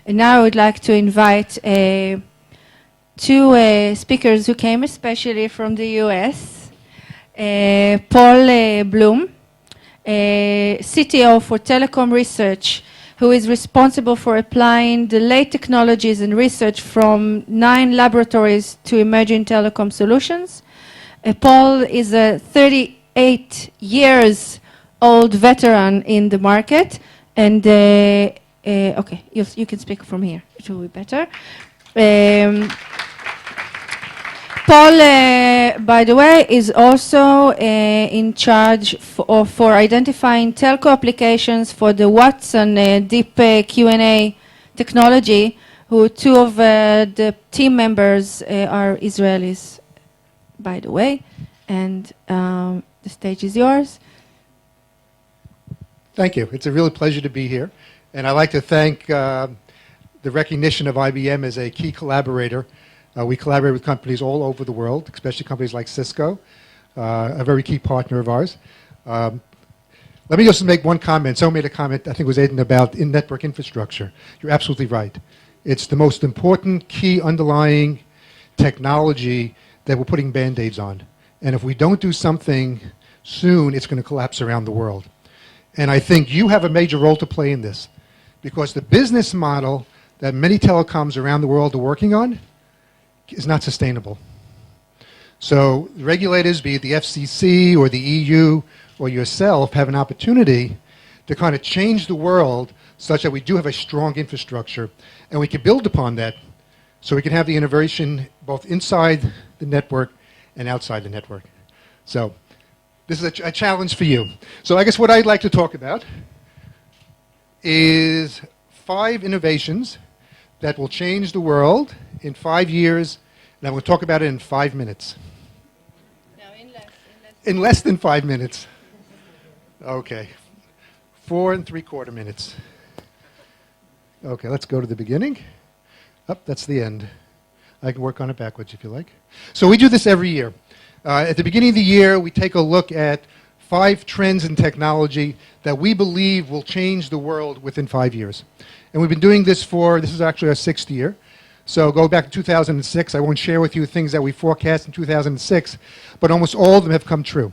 And now I would like to invite two speakers who came especially from the US. Paul Bloom, CTO for Telecom Research, who is responsible for applying the late technologies and research from 9 laboratories to emerging telecom solutions. Paul is a 38 years old veteran in the market, and okay, you can speak from here, it will be better. Paul, by the way, is also in charge for identifying telco applications for the Watson deep Q&A technology, who 2 of the team members are Israelis, by the way. And the stage is yours. Thank you. It's a real pleasure to be here. And I'd like to thank the recognition of IBM as a key collaborator. We collaborate with companies all over the world, especially companies like Cisco, a very key partner of ours. Let me just make one comment. Someone made a comment, I think it was Aiden, about in-network infrastructure. You're absolutely right. It's the most important key underlying technology that we're putting Band-Aids on. And if we don't do something soon, it's going to collapse around the world. And I think you have a major role to play in this, because the business model that many telecoms around the world are working on is not sustainable. So regulators, be it the FCC or the EU or yourself, have an opportunity to kind of change the world such that we do have a strong infrastructure, and we can build upon that so we can have the innovation both inside the network and outside the network. So this is a challenge for you. So I guess what I'd like to talk about is 5 innovations that will change the world in 5 years, and I'm going to talk about it in 5 minutes. No, in less than 5 minutes. Okay. 4 3/4 minutes. Okay, let's go to the beginning. Oh, that's the end. I can work on it backwards if you like. So we do this every year. At the beginning of the year, we take a look at 5 trends in technology that we believe will change the world within 5 years. And we've been doing this this is actually our 6th year. So go back to 2006. I won't share with you things that we forecast in 2006, but almost all of them have come true.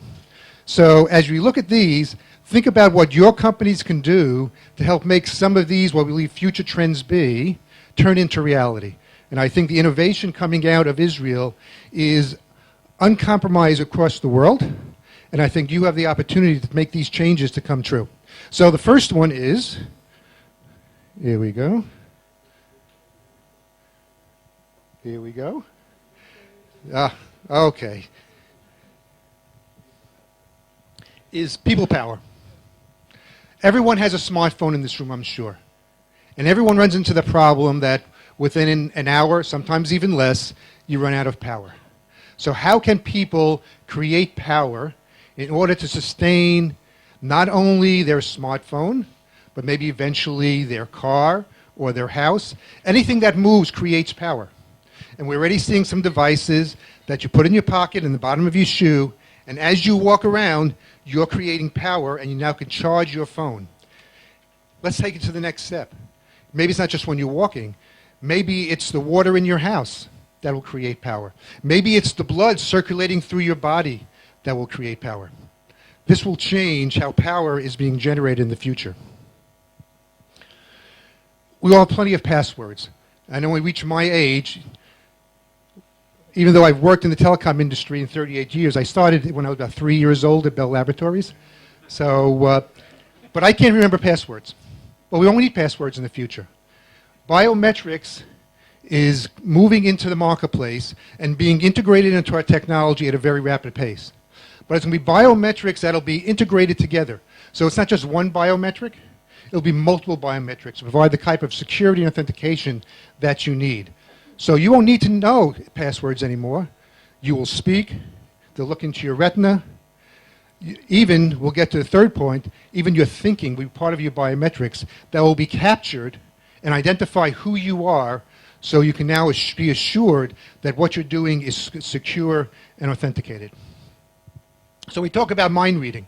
So as you look at these, think about what your companies can do to help make some of these, what we believe future trends be, turn into reality. And I think the innovation coming out of Israel is uncompromised across the world, and I think you have the opportunity to make these changes to come true. So the first one is, here we go. Here we go. Okay. Is people power. Everyone has a smartphone in this room, I'm sure. And everyone runs into the problem that within an hour, sometimes even less, you run out of power. So how can people create power in order to sustain not only their smartphone, but maybe eventually their car or their house? Anything that moves creates power. And we're already seeing some devices that you put in your pocket, in the bottom of your shoe, and as you walk around, you're creating power, and you now can charge your phone. Let's take it to the next step. Maybe it's not just when you're walking. Maybe it's the water in your house that will create power. Maybe it's the blood circulating through your body that will create power. This will change how power is being generated in the future. We all have plenty of passwords. I know when we reach my age, even though I've worked in the telecom industry in 38 years, I started when I was about 3 years old at Bell Laboratories. So, but I can't remember passwords. Well, we won't need passwords in the future. Biometrics is moving into the marketplace and being integrated into our technology at a very rapid pace. But it's going to be biometrics that'll be integrated together. So it's not just one biometric. It'll be multiple biometrics to provide the type of security and authentication that you need. So you won't need to know passwords anymore. You will speak. They'll look into your retina. Even, we'll get to the third point, even your thinking will be part of your biometrics that will be captured and identify who you are, so you can now be assured that what you're doing is secure and authenticated. So we talk about mind reading.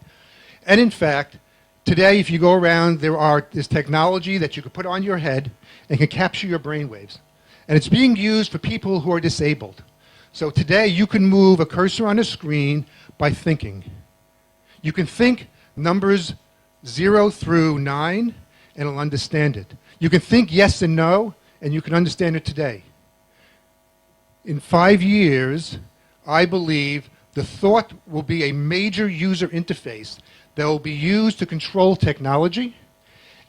And in fact, Today, if you go around, there's technology that you can put on your head and can capture your brainwaves. And it's being used for people who are disabled. So today, you can move a cursor on a screen by thinking. You can think numbers 0 through 9, and it'll understand it. You can think yes and no, and you can understand it today. In 5 years, I believe the thought will be a major user interface that will be used to control technology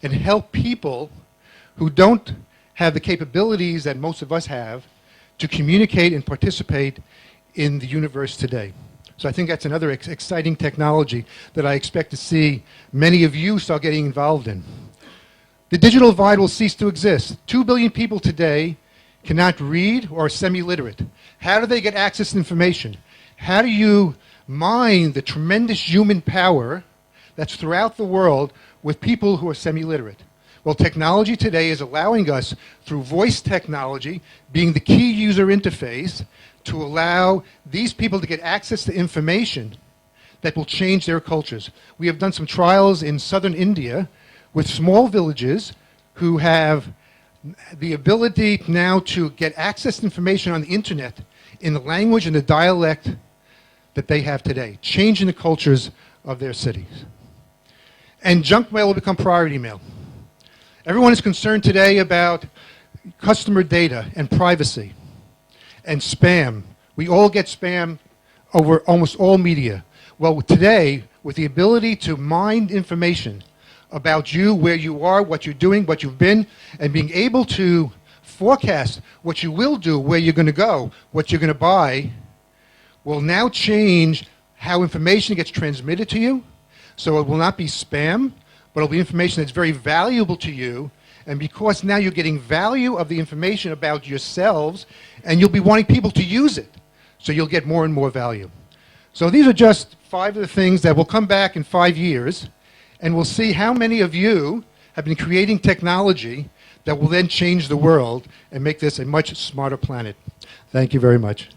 and help people who don't have the capabilities that most of us have to communicate and participate in the universe today. So I think that's another exciting technology that I expect to see many of you start getting involved in. The digital divide will cease to exist. 2 billion people today cannot read or are semi-literate. How do they get access to information? How do you mine the tremendous human power that's throughout the world with people who are semi-literate? Well, technology today is allowing us, through voice technology, being the key user interface, to allow these people to get access to information that will change their cultures. We have done some trials in southern India with small villages who have the ability now to get access to information on the internet in the language and the dialect that they have today, changing the cultures of their cities. And junk mail will become priority mail. Everyone is concerned today about customer data and privacy and spam. We all get spam over almost all media. Well, today, with the ability to mine information about you, where you are, what you're doing, what you've been, and being able to forecast what you will do, where you're going to go, what you're going to buy, will now change how information gets transmitted to you. So it will not be spam, but it'll be information that's very valuable to you. And because now you're getting value of the information about yourselves, and you'll be wanting people to use it. So you'll get more and more value. So these are just 5 of the things that will come back in 5 years, and we'll see how many of you have been creating technology that will then change the world and make this a much smarter planet. Thank you very much.